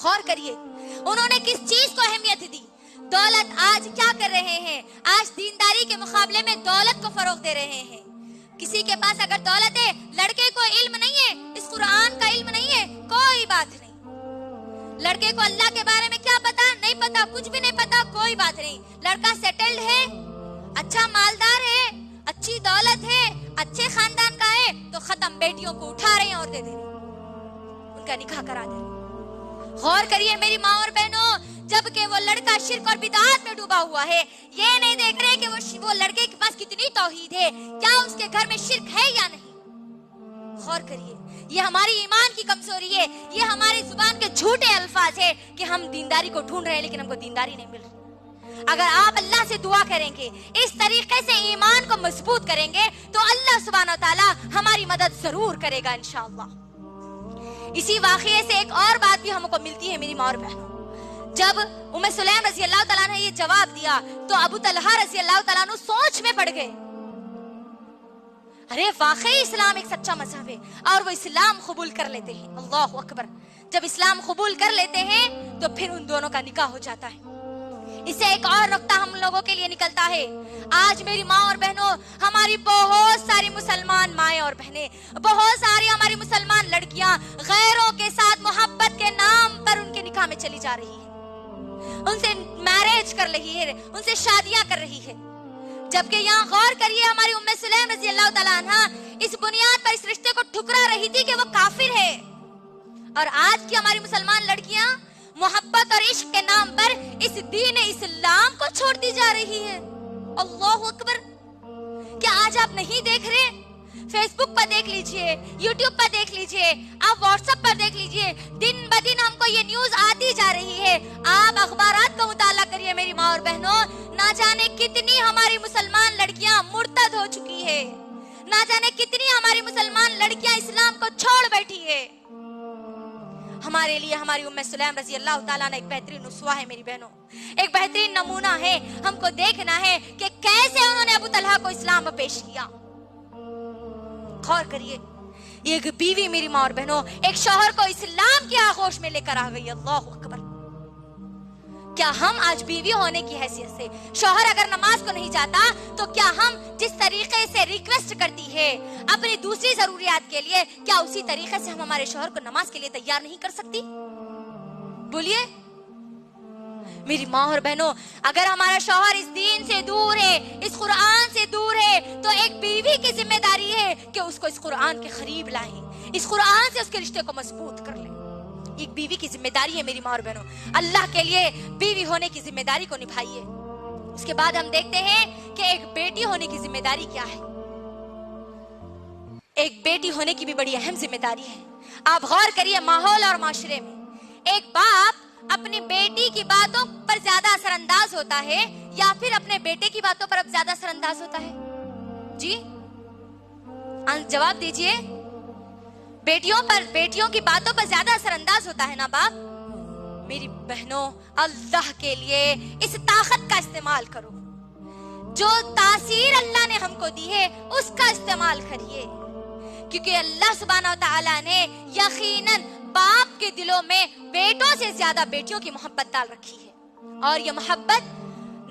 غور کریے انہوں نے کس چیز کو اہمیت دی. دولت آج کیا کر رہے ہیں؟ آج دینداری کے مقابلے میں دولت کو فروغ دے رہے ہیں. کسی کے پاس اگر دولت ہے، لڑکے کو علم نہیں ہے، اس قرآن کا علم نہیں ہے، کوئی بات نہیں. لڑکے کو اللہ کے بارے میں کیا پتا؟ نہیں پتا، کچھ بھی نہیں پتا، کوئی بات نہیں. لڑکا سیٹلڈ ہے، اچھا مالدار ہے، اچھی دولت ہے، اچھے خاندان کا ہے، تو ختم، بیٹیوں کو اٹھا رہے ہیں اور دے دے رہے ہیں، ان کا نکاح کرا دے رہے ہیں. غور کریے میری ماں اور بہنوں، جبکہ وہ لڑکا شرک اور بدعات میں ڈوبا ہوا ہے، یہ نہیں دیکھ رہے کہ وہ لڑکے کے پاس کتنی توحید ہے، کیا اس کے گھر میں شرک ہے یا نہیں. غور کریے، یہ ہماری ایمان کی کمزوری ہے، یہ ہماری زبان کے جھوٹے الفاظ ہے کہ ہم دینداری کو ڈھونڈ رہے ہیں لیکن ہم کو دینداری نہیں مل رہی. اگر آپ اللہ سے دعا کریں گے، اس طریقے سے ایمان کو مضبوط کریں گے، تو اللہ سبحانہ و تعالی ہماری مدد ضرور کرے گا انشاءاللہ. اسی واقعے سے ایک اور بات بھی ہم کو ملتی ہے میری ماں اور بہنوں. جب ام سلیم رضی اللہ تعالیٰ نے یہ جواب دیا تو ابو طلحہ رضی اللہ تعالیٰ عنہ سوچ میں پڑ گئے. ارے واقعی اسلام ایک سچا مذہب ہے اور وہ اسلام قبول کر لیتے ہیں. اللہ اکبر. جب اسلام قبول کر لیتے ہیں تو پھر ان دونوں کا نکاح ہو جاتا ہے. اس سے ایک اور نقطہ ہم لوگوں کے لیے نکلتا ہے. آج میری ماں اور بہنوں، ہماری بہت ساری مسلمان مائیں اور بہنیں، بہت ساری ہماری مسلمان لڑکیاں غیروں کے ساتھ محبت کے نام پر ان کے نکاح میں چلی جا رہی ہیں، ان سے میرج کر رہی ہے، ان سے شادیاں کر رہی ہے. جبکہ یہاں غور کریے، ہماری ام سلیم رضی اللہ تعالیٰ عنہ اس بنیاد پر اس رشتے کو ٹھکرا رہی تھی کہ وہ کافر ہے. اور آج کی ہماری مسلمان لڑکیاں محبت اور عشق کے نام پر اس دین اسلام کو چھوڑتی جا رہی ہے. اللہ اکبر. کیا آج آپ نہیں دیکھ رہے؟ فیس بک پر دیکھ لیجئے، یوٹیوب پر دیکھ لیجئے، آپ واٹس ایپ پر دیکھ لیجئے، دن بدن ہم کو یہ نیوز آتی جا رہی ہے. آپ اخبارات کا مطالعہ کریے میری ماں اور بہنوں، نہ جانے کتنی ہماری مسلمان لڑکیاں مرتد ہو چکی ہے، نہ جانے کتنی ہماری مسلمان لڑکیاں اسلام کو چھوڑ بیٹھی ہے. ہمارے لیے ہماری ام سلیم رضی اللہ تعالیٰ نے ایک بہترین اسوہ ہے میری بہنوں، ایک بہترین نمونہ ہے. ہم کو دیکھنا ہے کہ کیسے انہوں نے ابو طلحہ کو اسلام میں پیش کیا. غور کریے، ایک بیوی میری ماں اور بہنوں ایک شوہر کو اسلام کی آغوش میں لے کر آ گئی. اللہ اکبر. کیا ہم آج بیوی ہونے کی حیثیت سے، شوہر اگر نماز کو نہیں جاتا تو کیا ہم جس طریقے سے ریکویسٹ کرتی ہے اپنی دوسری ضروریات کے لیے، کیا اسی طریقے سے ہم ہمارے شوہر کو نماز کے لیے تیار نہیں کر سکتی؟ بولیے میری ماں اور بہنوں، اگر ہمارا شوہر اس دین سے دور ہے، اس قرآن سے دور ہے، تو ایک بیوی کی ذمہ داری ہے کہ اس کو اس قرآن کے قریب لائیں، اس قرآن سے اس کے رشتے کو مضبوط کر لیں. ایک بیوی کی ذمہ داری ہے میری ماں اور بہنوں. اللہ کے لیے بیوی ہونے کی ذمہ داری کو نبھائیے. اس کے بعد ہم دیکھتے ہیں کہ ایک بیٹی ہونے کی ذمہ داری کیا ہے. ایک بیٹی ہونے کی بھی بڑی اہم ذمہ داری ہے. آپ غور کریے، ماحول اور معاشرے میں ایک باپ اپنی بیٹی کی باتوں پر زیادہ اثر انداز ہوتا ہے یا پھر اپنے بیٹے کی باتوں پر اب زیادہ اثر انداز ہوتا ہے؟ جی جواب دیجئے. بیٹیوں کی باتوں پر زیادہ اثر انداز ہوتا ہے نا باپ؟ میری بہنوں، اللہ کے لیے اس طاقت کا استعمال کرو. جو تاثیر اللہ نے ہم کو دی ہے اس کا استعمال کریے، کیونکہ اللہ سبحانہ و تعالیٰ نے یقیناً باپ کے دلوں میں بیٹوں سے زیادہ بیٹیوں کی محبت ڈال رکھی ہے، اور یہ محبت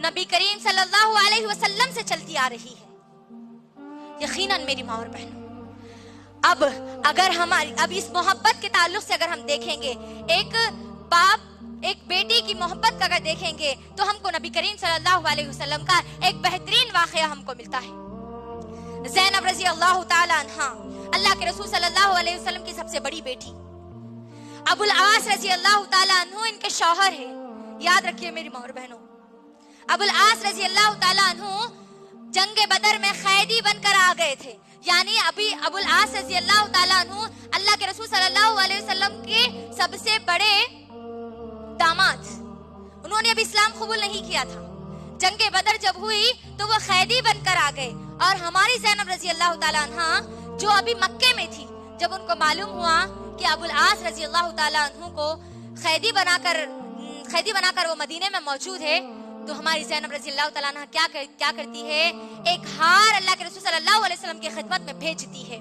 نبی کریم صلی اللہ علیہ وسلم سے چلتی آ رہی ہے. یقیناً میری ماں اور بہنوں، اب اس محبت کے تعلق سے اگر ہم دیکھیں گے، ایک باپ ایک بیٹی کی محبت کا اگر دیکھیں گے تو ہم کو نبی کریم صلی اللہ علیہ وسلم کا ایک بہترین واقعہ ہم کو ملتا ہے. زینب رضی اللہ تعالی عنہا، اللہ کے رسول صلی اللہ علیہ وسلم کی سب سے بڑی بیٹی. ابو العاص رضی اللہ تعالی عنہ ان کے شوہر ہیں. یاد رکھیے میری ماں اور بہنوں، ابو العاص رضی اللہ تعالی عنہ جنگ بدر میں قیدی بن کر آ گئے تھے. یعنی ابو العاص رضی اللہ تعالیٰ عنہ اللہ کے رسول صلی اللہ علیہ وسلم کے سب سے بڑے داماد. انہوں نے ابھی اسلام قبول نہیں کیا تھا. جنگ بدر جب ہوئی تو وہ قیدی بن کر آ گئے، اور ہماری زینب رضی اللہ تعالیٰ عنہ جو ابھی مکے میں تھی، جب ان کو معلوم ہوا کہ ابو العاص رضی اللہ تعالیٰ عنہ کو قیدی بنا کر وہ مدینے میں موجود ہے، تو ہماری زینب رضی اللہ تعالیٰ عنہ کیا کرتی ہے، ایک ہار اللہ کے رسول صلی اللہ علیہ وسلم کی خدمت میں بھیجتی ہے.